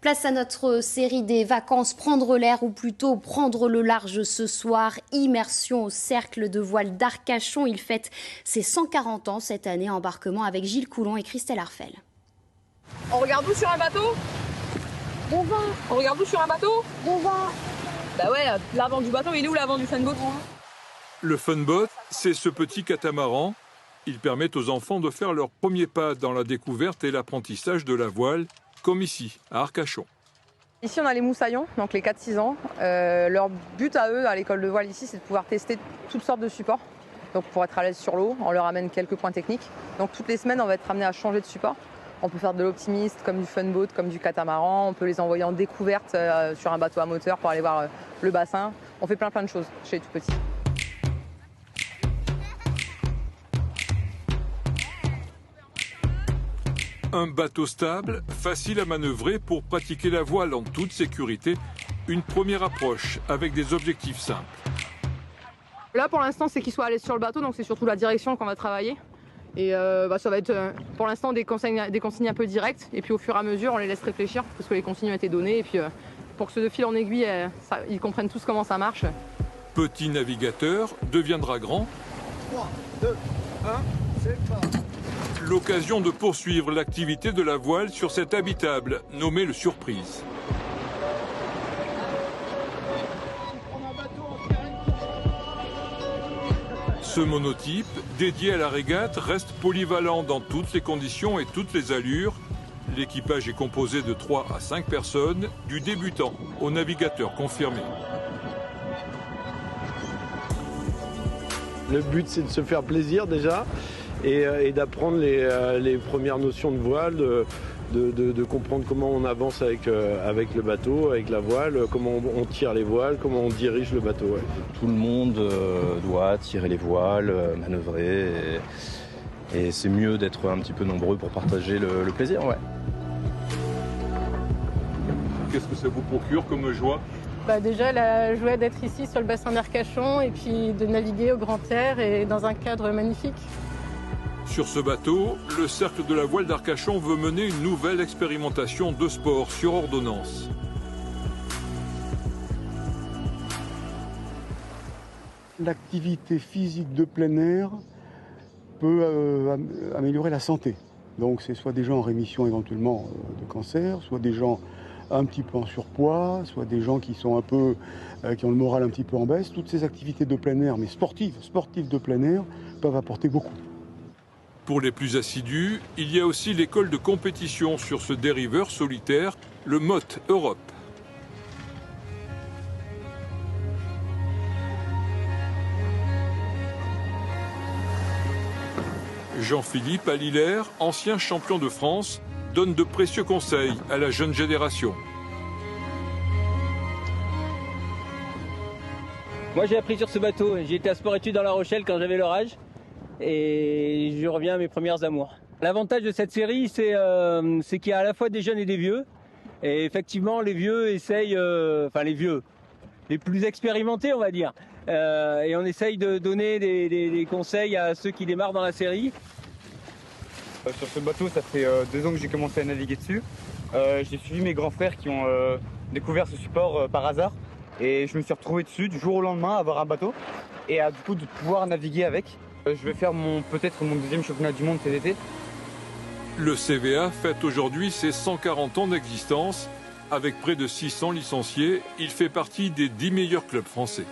Place à notre série des vacances, prendre l'air ou plutôt prendre le large ce soir. Immersion au cercle de voile d'Arcachon. Il fête ses 140 ans cette année. Embarquement avec Gilles Coulon et Christelle Arfel. On regarde où sur un bateau? Devant. On regarde où sur un bateau? Devant. Bah ouais, l'avant du bateau, il est où l'avant du funboat? Le funboat, c'est ce petit catamaran. Il permet aux enfants de faire leur premier pas dans la découverte et l'apprentissage de la voile, comme ici, à Arcachon. Ici, on a les moussaillons, donc les 4-6 ans. Leur but à eux, à l'école de voile ici, c'est de pouvoir tester toutes sortes de supports. Donc pour être à l'aise sur l'eau, on leur amène quelques points techniques. Donc toutes les semaines, on va être amené à changer de support. On peut faire de l'optimiste, comme du funboat, comme du catamaran. On peut les envoyer en découverte sur un bateau à moteur pour aller voir le bassin. On fait plein de choses chez les tout petits. Un bateau stable, facile à manœuvrer pour pratiquer la voile en toute sécurité. Une première approche avec des objectifs simples. Là, pour l'instant, c'est qu'ils soient à l'aise sur le bateau, donc c'est surtout la direction qu'on va travailler. Et ça va être, pour l'instant, des consignes un peu directes. Et puis au fur et à mesure, on les laisse réfléchir, parce que les consignes ont été données. Et puis pour que ce de fil en aiguille, ils comprennent tous comment ça marche. Petit navigateur deviendra grand. 3, 2, 1, c'est parti. L'occasion de poursuivre l'activité de la voile sur cet habitable, nommé le Surprise. Ce monotype, dédié à la régate, reste polyvalent dans toutes les conditions et toutes les allures. L'équipage est composé de 3 à 5 personnes, du débutant au navigateur confirmé. Le but, c'est de se faire plaisir déjà et d'apprendre les premières notions de voile, de comprendre comment on avance avec le bateau, avec la voile, comment on tire les voiles, comment on dirige le bateau. Ouais. Tout le monde doit tirer les voiles, manœuvrer et c'est mieux d'être un petit peu nombreux pour partager le plaisir. Ouais. Qu'est-ce que ça vous procure comme joie ? Déjà, la joie d'être ici sur le bassin d'Arcachon et puis de naviguer au grand air et dans un cadre magnifique. Sur ce bateau, le Cercle de la Voile d'Arcachon veut mener une nouvelle expérimentation de sport sur ordonnance. L'activité physique de plein air peut améliorer la santé. Donc c'est soit des gens en rémission éventuellement de cancer, soit des gens un petit peu en surpoids, soit des gens qui sont qui ont le moral un petit peu en baisse. Toutes ces activités de plein air, mais sportives de plein air, peuvent apporter beaucoup. Pour les plus assidus, il y a aussi l'école de compétition sur ce dériveur solitaire, le MOT Europe. Jean-Philippe Allilaire, ancien champion de France, donne de précieux conseils à la jeune génération. Moi j'ai appris sur ce bateau, j'ai été à sport-études dans La Rochelle quand j'avais leur âge et je reviens à mes premières amours. L'avantage de cette série c'est qu'il y a à la fois des jeunes et des vieux et effectivement les vieux essayent, les plus expérimentés on va dire, et on essaye de donner des conseils à ceux qui démarrent dans la série. Sur ce bateau, ça fait 2 ans que j'ai commencé à naviguer dessus. J'ai suivi mes grands frères qui ont découvert ce support par hasard. Et je me suis retrouvé dessus du jour au lendemain à avoir un bateau et du coup de pouvoir naviguer avec. Je vais faire peut-être mon 2e championnat du monde cet été. Le CVA fête aujourd'hui ses 140 ans d'existence. Avec près de 600 licenciés, il fait partie des 10 meilleurs clubs français.